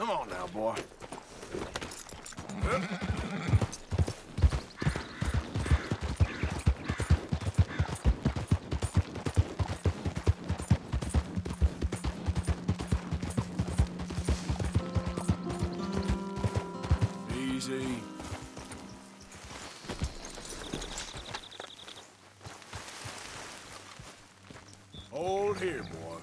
Come on now, boy. Easy. Hold here, boy.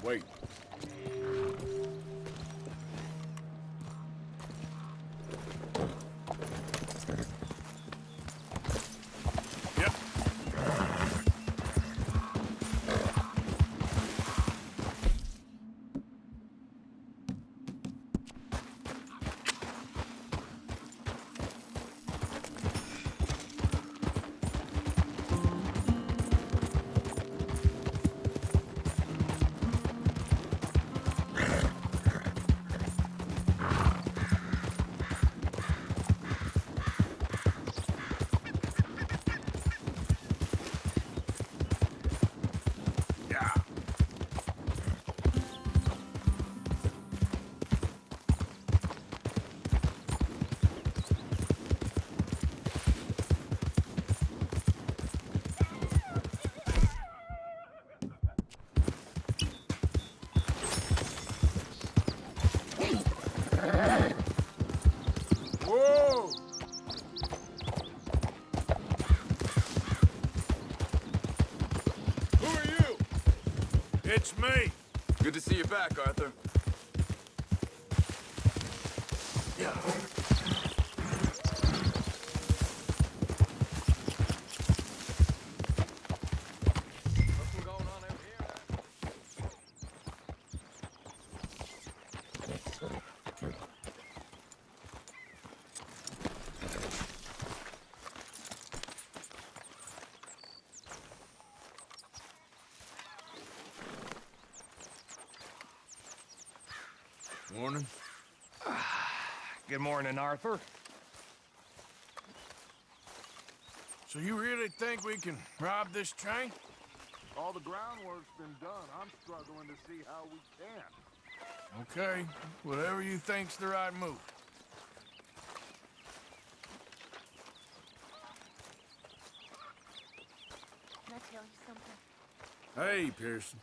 Wait. Yep. Yeah. Whoa! Who are you? It's me. Good to see you back, Arthur. Yeah. What's going on over here? Morning. Good morning, Arthur. So you really think we can rob this train? All the groundwork's been done. I'm struggling to see how we can. Okay, whatever you think's the right move. Can I tell you something? Hey, Pearson.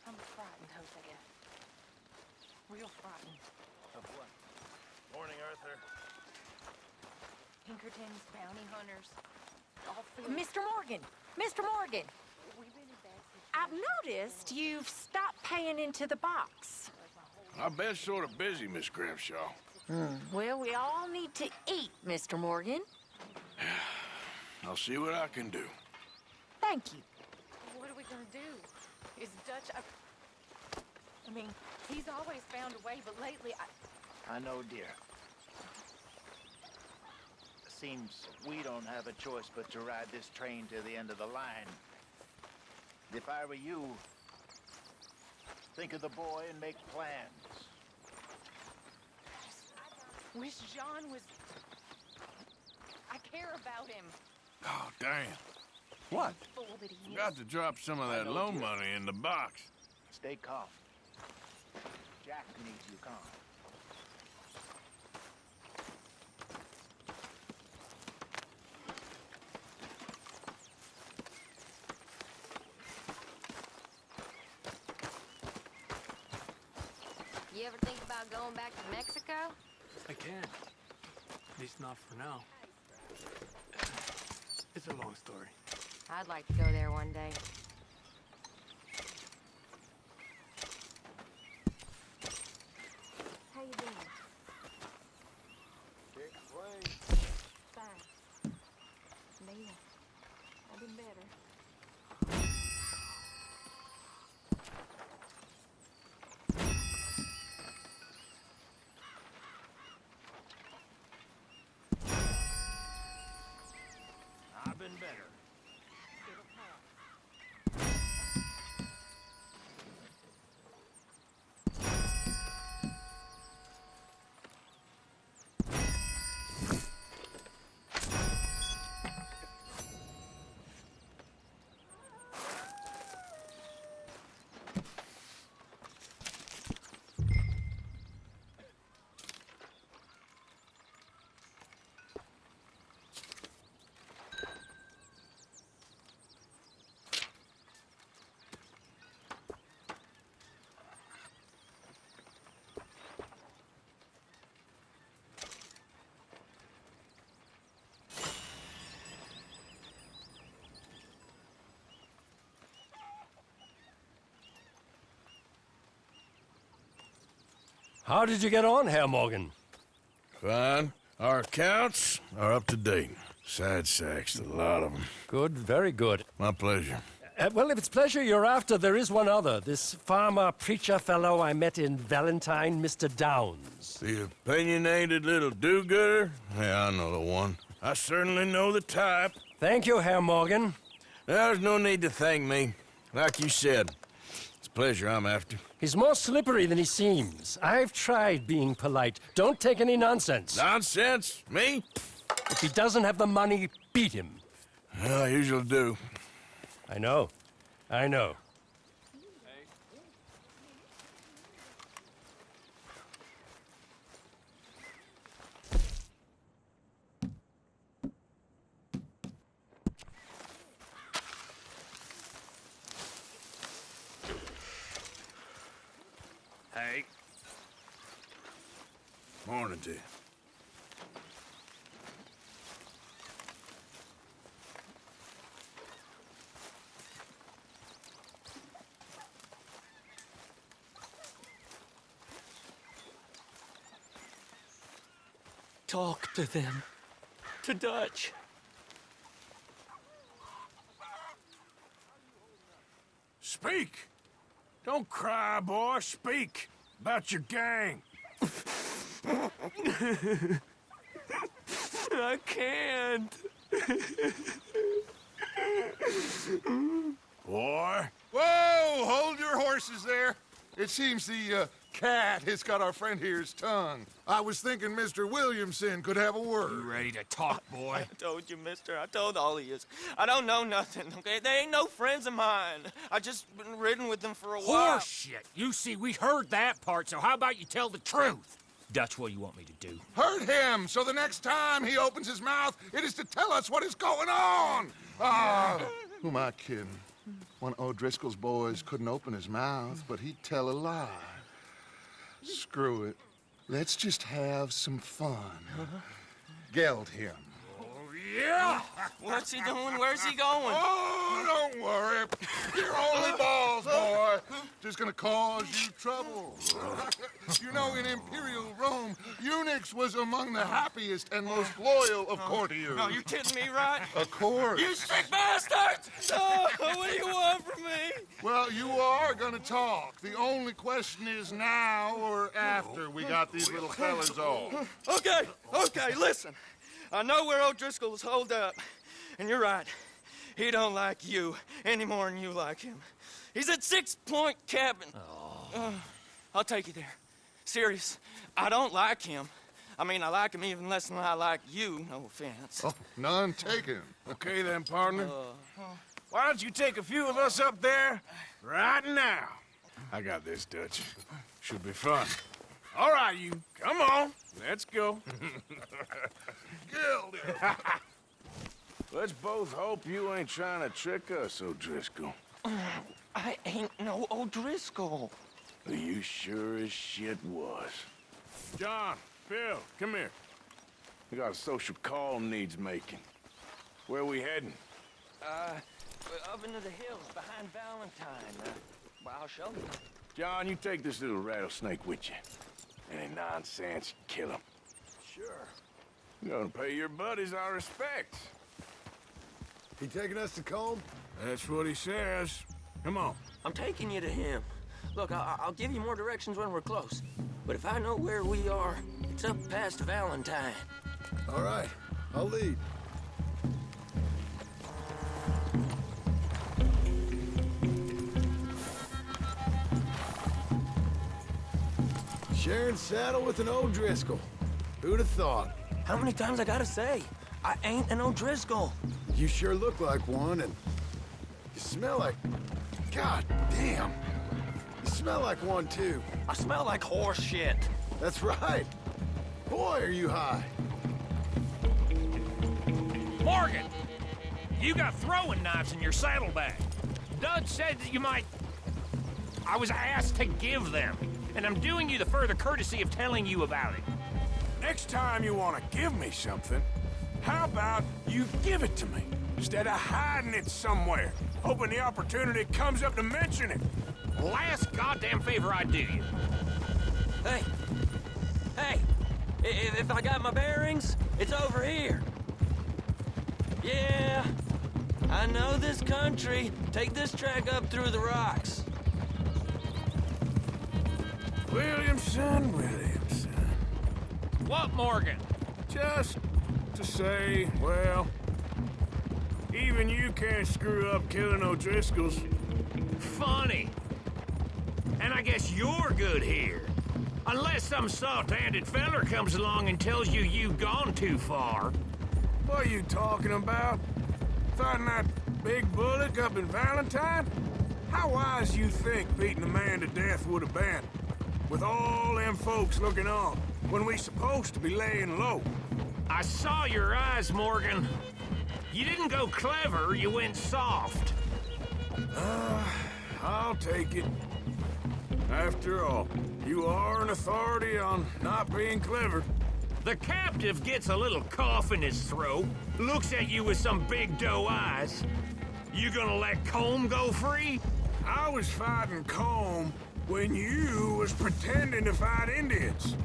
I'm frightened, Hosea. Real frightened. Of what? Morning, Arthur. Pinkertons, bounty hunters, all Mr. Morgan! Mr. Morgan! We've been in bad situations. I've noticed you've stopped paying into the box. I've been sort of busy, Miss Grimshaw. Well, we all need to eat, Mr. Morgan. I'll see what I can do. Thank you. What are we gonna do? Is Dutch... I mean, he's always found a way, but lately I know, dear. seems we don't have a choice but to ride this train to the end of the line. If I were you, think of the boy and make plans. Wish John was... I care about him. Oh, damn. What? Fool that he is. Got to drop some of that loan money in the box. Stay calm. Jack needs you calm. You ever think about going back to Mexico? I can. At least not for now. It's a long story. I'd like to go there one day. How you doing? Fine. Me? I've been better. I've been better. How did you get on, Herr Morgan? Fine. Our accounts are up to date. Sad sacks, a lot of them. Good, very good. My pleasure. Well, if it's pleasure you're after, there is one other. This farmer preacher fellow I met in Valentine, Mr. Downs. The opinionated little do-gooder? Yeah, I know the one. I certainly know the type. Thank you, Herr Morgan. There's no need to thank me. Like you said, it's pleasure I'm after. He's more slippery than he seems. I've tried being polite. Don't take any nonsense. Nonsense? Me? If he doesn't have the money, beat him. Well, I usually do. I know. I know. Hey. Morning to you. Talk to them. To Dutch. Speak! Don't cry, boy. Speak about your gang. I can't. Boy. Whoa! Hold your horses there. It seems the cat has got our friend here's tongue. I was thinking Mr. Williamson could have a word. Ready to talk, boy? I told you, mister. I told all of you. I don't know nothing, okay? They ain't no friends of mine. I just been ridden with them for a while. Horseshit. You see, we heard that part, so how about you tell the truth? Dutch, what do you want me to do? Hurt him, so the next time he opens his mouth, it is to tell us what is going on. Who am I kidding? One of O'Driscoll's boys couldn't open his mouth, but he'd tell a lie. Screw it. Let's just have some fun. Geld him. Yeah! What's he doing? Where's he going? Oh, don't worry. You're only balls, boy. Just gonna cause you trouble. You know, in Imperial Rome, eunuchs was among the happiest and most loyal of courtiers. No, you're kidding me, right? Of course. You sick bastards! No, what do you want from me? Well, you are gonna talk. The only question is now or after we got these little fellas off. Okay, listen. I know where O'Driscoll's holed up. And you're right. He don't like you any more than you like him. He's at 6 Point Cabin. I'll take you there. Serious. I don't like him. I mean, I like him even less than I like you, no offense. Oh, none taken. Okay then, partner. Why don't you take a few of us up there right now? I got this, Dutch. Should be fun. All right, you. Come on. Let's go. Gildy. Let's both hope you ain't trying to trick us, O'Driscoll. I ain't no O'Driscoll. You sure as shit was. John, Phil, come here. We got a social call needs making. Where we heading? Up into the hills behind Valentine. Well, I'll show you. John, you take this little rattlesnake with you. Any nonsense, kill him. Sure. You're gonna pay your buddies our respects. He taking us to Combe? That's what he says. Come on. I'm taking you to him. Look, I'll give you more directions when we're close. But if I know where we are, it's up past Valentine. All right, I'll lead. Sharing saddle with an O'Driscoll. Who'd have thought? How many times I gotta say? I ain't an O'Driscoll. You sure look like one, and you smell like... God damn. You smell like one, too. I smell like horse shit. That's right. Boy, are you high. Morgan! You got throwing knives in your saddlebag. Dud said that you might... I was asked to give them, and I'm doing you the further courtesy of telling you about it. Next time you want to give me something, how about you give it to me, instead of hiding it somewhere, hoping the opportunity comes up to mention it? Last goddamn favor I do you. Hey! Hey! If I got my bearings, it's over here. Yeah, I know this country. Take this track up through the rocks. Williamson. What, Morgan? Just to say, well, even you can't screw up killing O'Driscolls. Funny. And I guess you're good here. Unless some soft-handed feller comes along and tells you you've gone too far. What are you talking about? Fighting that big bullock up in Valentine? How wise you think beating a man to death would have been? With all them folks looking on, when we supposed to be laying low. I saw your eyes, Morgan. You didn't go clever, you went soft. I'll take it. After all, you are an authority on not being clever. The captive gets a little cough in his throat, looks at you with some big doe eyes. You gonna let Combe go free? I was fighting Combe when you was pretending to fight Indians.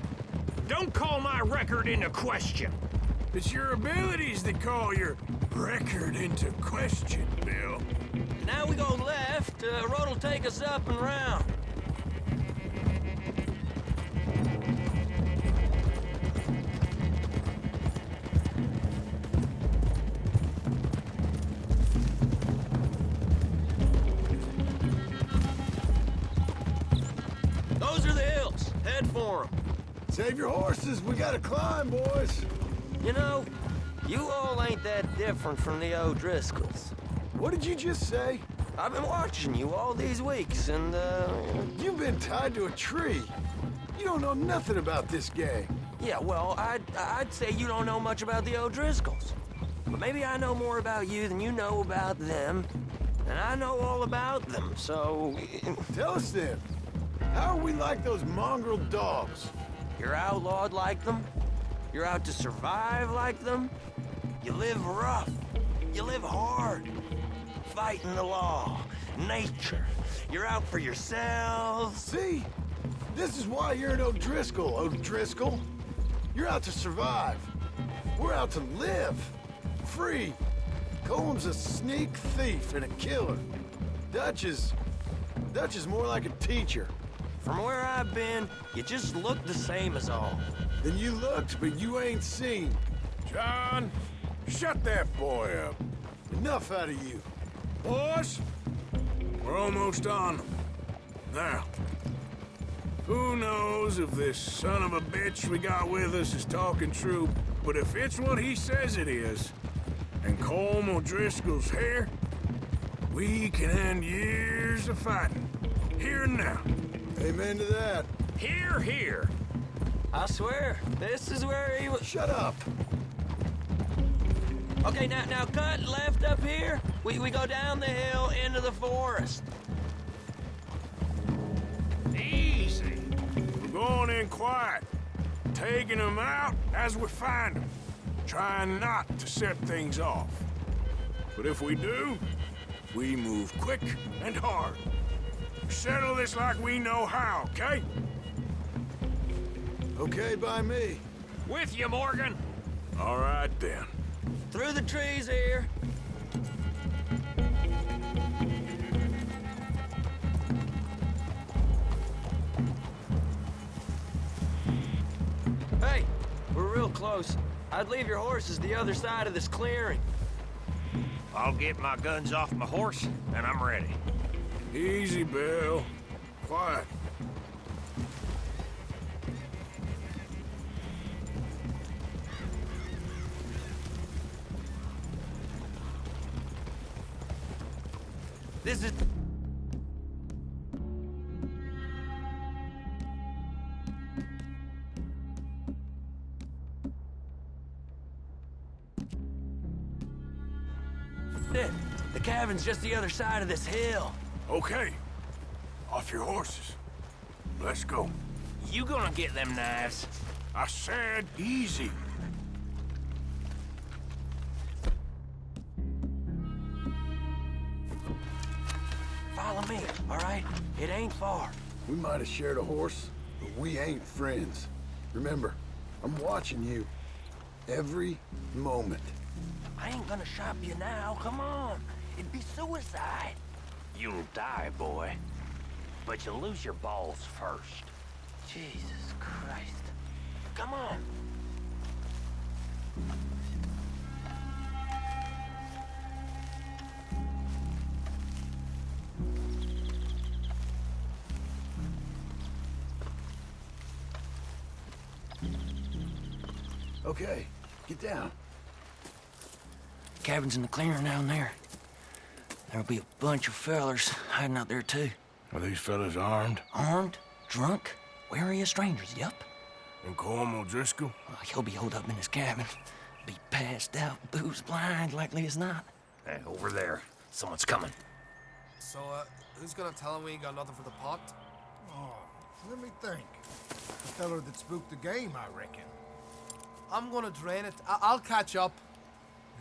Don't call my record into question. It's your abilities that call your record into question, Bill. Now we go left. Road'll take us up and round. Those are the hills. Head for them. Save your horses, we gotta climb, boys. You know, you all ain't that different from the O'Driscolls. What did you just say? I've been watching you all these weeks, and, You've been tied to a tree. You don't know nothing about this gang. yeah, well, I'd say you don't know much about the O'Driscolls. But maybe I know more about you than you know about them. And I know all about them, so... Tell us then, how are we like those mongrel dogs? You're outlawed like them. You're out to survive like them. You live rough. You live hard. Fighting the law, nature. You're out for yourselves. See? This is why you're an O'Driscoll, O'Driscoll. You're out to survive. We're out to live. Free. Comb's a sneak thief and a killer. Dutch is more like a teacher. From where I've been, you just look the same as all. Then you looked, but you ain't seen. John, shut that boy up. Enough out of you. Boys, we're almost on them. Now, who knows if this son of a bitch we got with us is talking true, but if it's what he says it is, and Colm O'Driscoll's here, we can end years of fighting. Here and now. Amen to that. Here, here. I swear, this is where he was. Shut up. Okay, now cut left up here. We go down the hill into the forest. Easy. We're going in quiet, taking them out as we find them, trying not to set things off. But if we do, we move quick and hard. Settle this like we know how, okay? Okay by me. With you, Morgan. All right, then. Through the trees here. Hey, we're real close. I'd leave your horses the other side of this clearing. I'll get my guns off my horse, and I'm ready. Easy, Bill. Quiet. This is... it. The cabin's just the other side of this hill. Okay. Off your horses. Let's go. You gonna get them knives? I said easy. Follow me, all right? It ain't far. We might have shared a horse, but we ain't friends. Remember, I'm watching you. Every moment. I ain't gonna shop you now, come on. It'd be suicide. You'll die, boy. But you'll lose your balls first. Jesus Christ. Come on. Okay, get down. Cabin's in the clearing down there. There'll be a bunch of fellers hiding out there, too. Are these fellas armed? Armed, drunk, wary of strangers, yup. And Colm O'Driscoll? He'll be holed up in his cabin. Be passed out, booze blind, likely as not. Hey, over there. Someone's coming. So, who's gonna tell him we ain't got nothing for the pot? Oh, let me think. The feller that spooked the game, I reckon. I'm gonna drain it. I'll catch up.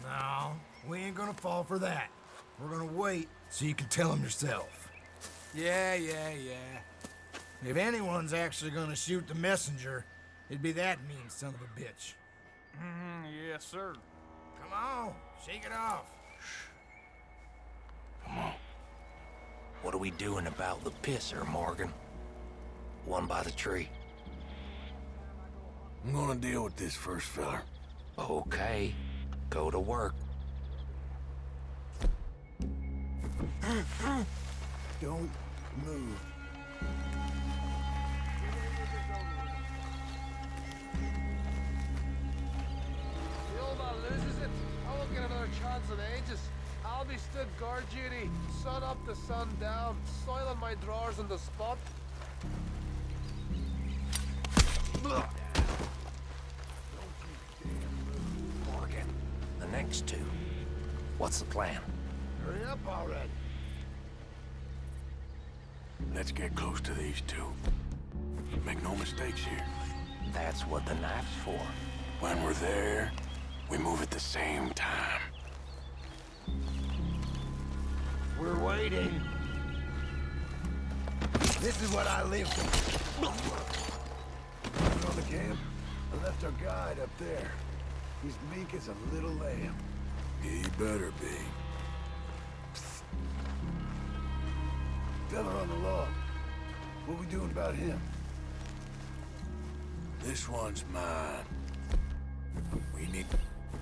No, we ain't gonna fall for that. We're gonna wait so you can tell him yourself. Yeah. If anyone's actually gonna shoot the messenger, it'd be that mean son of a bitch. Yes, sir. Come on, shake it off. Come on. What are we doing about the pisser, Morgan? One by the tree. I'm gonna deal with this first feller. Okay. Go to work. Don't move. The old man loses it. I won't get another chance in ages. I'll be stood guard duty, sun up to sun down, soiling my drawers on the spot. Morgan, the next two. What's the plan? Hurry up already. Let's get close to these two. Make no mistakes here. That's what the knife's for. When we're there, we move at the same time. We're waiting. This is what I live for. On the camp, I left our guide up there. He's meek as a little lamb. He better be. Fella on the log. What we doing about him? This one's mine. We need...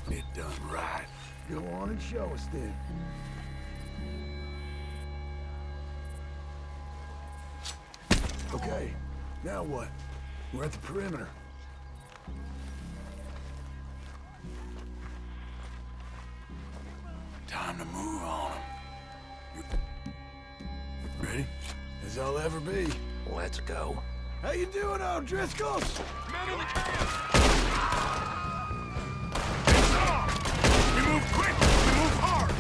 It done right. Go on and show us then. Okay, now what? We're at the perimeter. Time to move on them. You ready? As I'll ever be. Let's go. How you doing, O'Driscolls? Men in the camp! We move quick! We move hard!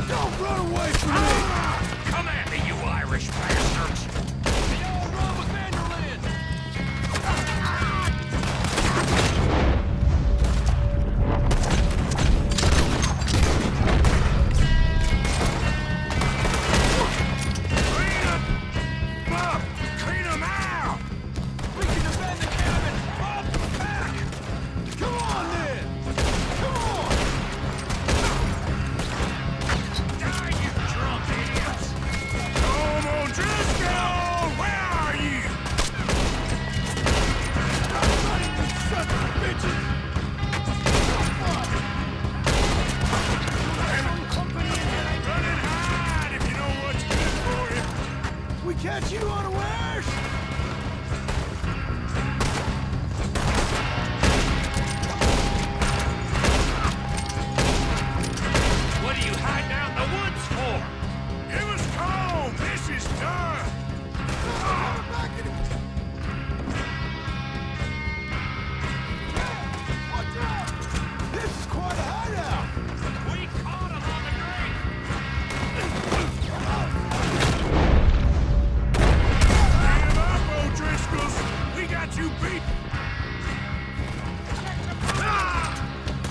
Don't run away from me! Come at me, you Irish bastards! Y'all run with Vanderlyn! Clean them up! Clean them out! We can defend the cabin! Fall back! Come on, then! Come on! Die, you drunk idiots! Come on, Driscoll! Where are you? Son of bitches! Run and hide if you know what's good for you. We catch you unawares? What are you hiding out in the woods for? Give us home! This is done! Watch out! This is quite a hideout! We caught him on the drink! Give up, O'Driscolls! We got you beat!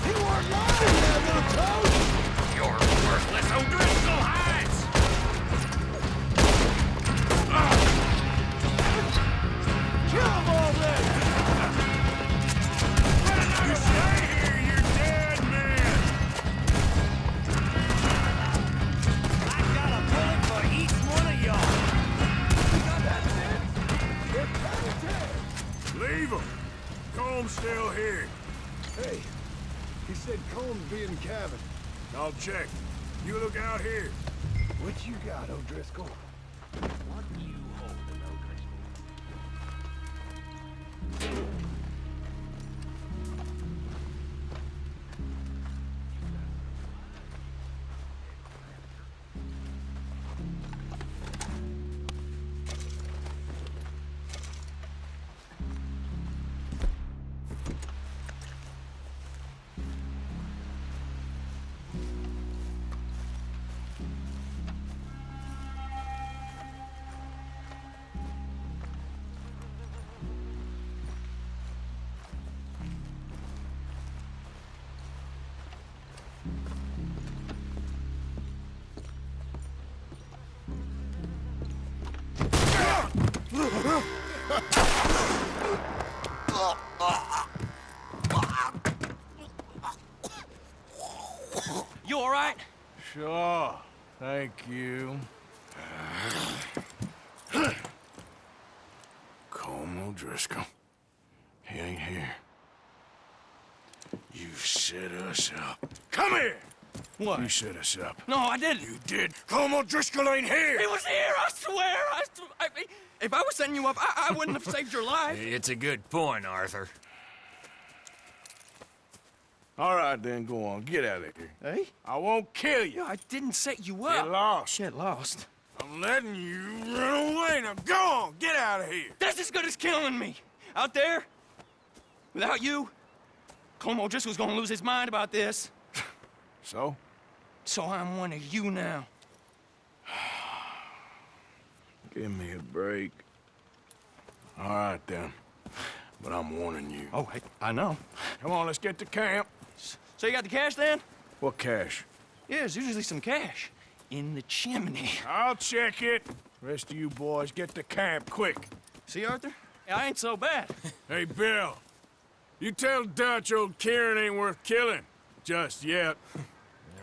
He weren't lying there, little toad! You're worthless O'Driscoll hides! Kill them already! You stay here, you're dead man! I got a bullet for each one of y'all! Leave him! Comb's still here. Hey, he said Combs be in the cabin. I'll check. You look out here. What you got, O'Driscoll? What you holding, O'Driscoll? You all right? Sure. Thank you. Colm O'Driscoll. He ain't here. You set us up. Come here! What? You set us up. No, I didn't. You did. Colm O'Driscoll ain't here! He was here, I swear! If I was setting you up, I wouldn't have saved your life. It's a good point, Arthur. All right, then, go on. Get out of here. Hey? I won't kill you. I didn't set you up. Get lost. Shit, lost. I'm letting you run away. Now go on. Get out of here. That's as good as killing me. Out there, without you, Colm O'Driscoll's gonna lose his mind about this. So? So I'm one of you now. Give me a break. All right, then. But I'm warning you. Oh, I know. Come on, let's get to camp. So you got the cash then? What cash? Yeah, there's usually some cash in the chimney. I'll check it. Rest of you boys, get to camp, quick. See, Arthur? I ain't so bad. Hey, Bill. You tell Dutch old Kieran ain't worth killing. Just yet.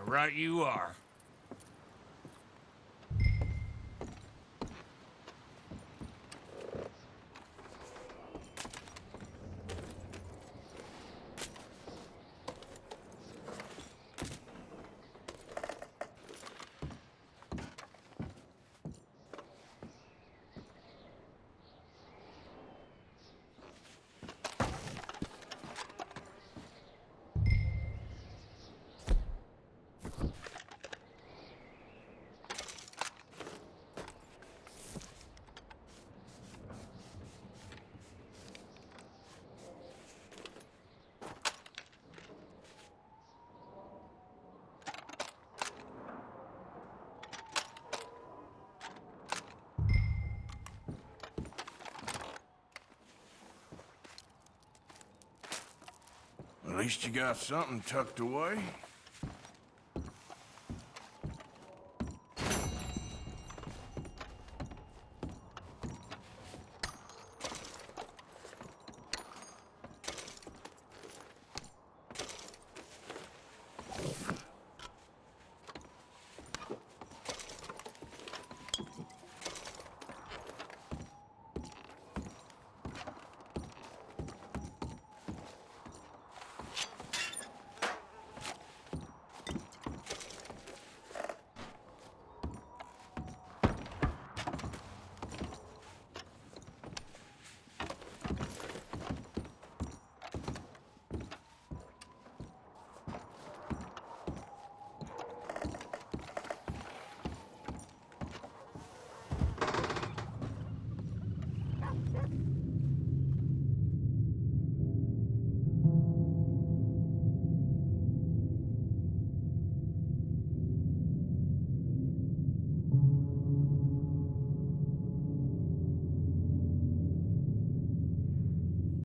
Right you are. At least you got something tucked away.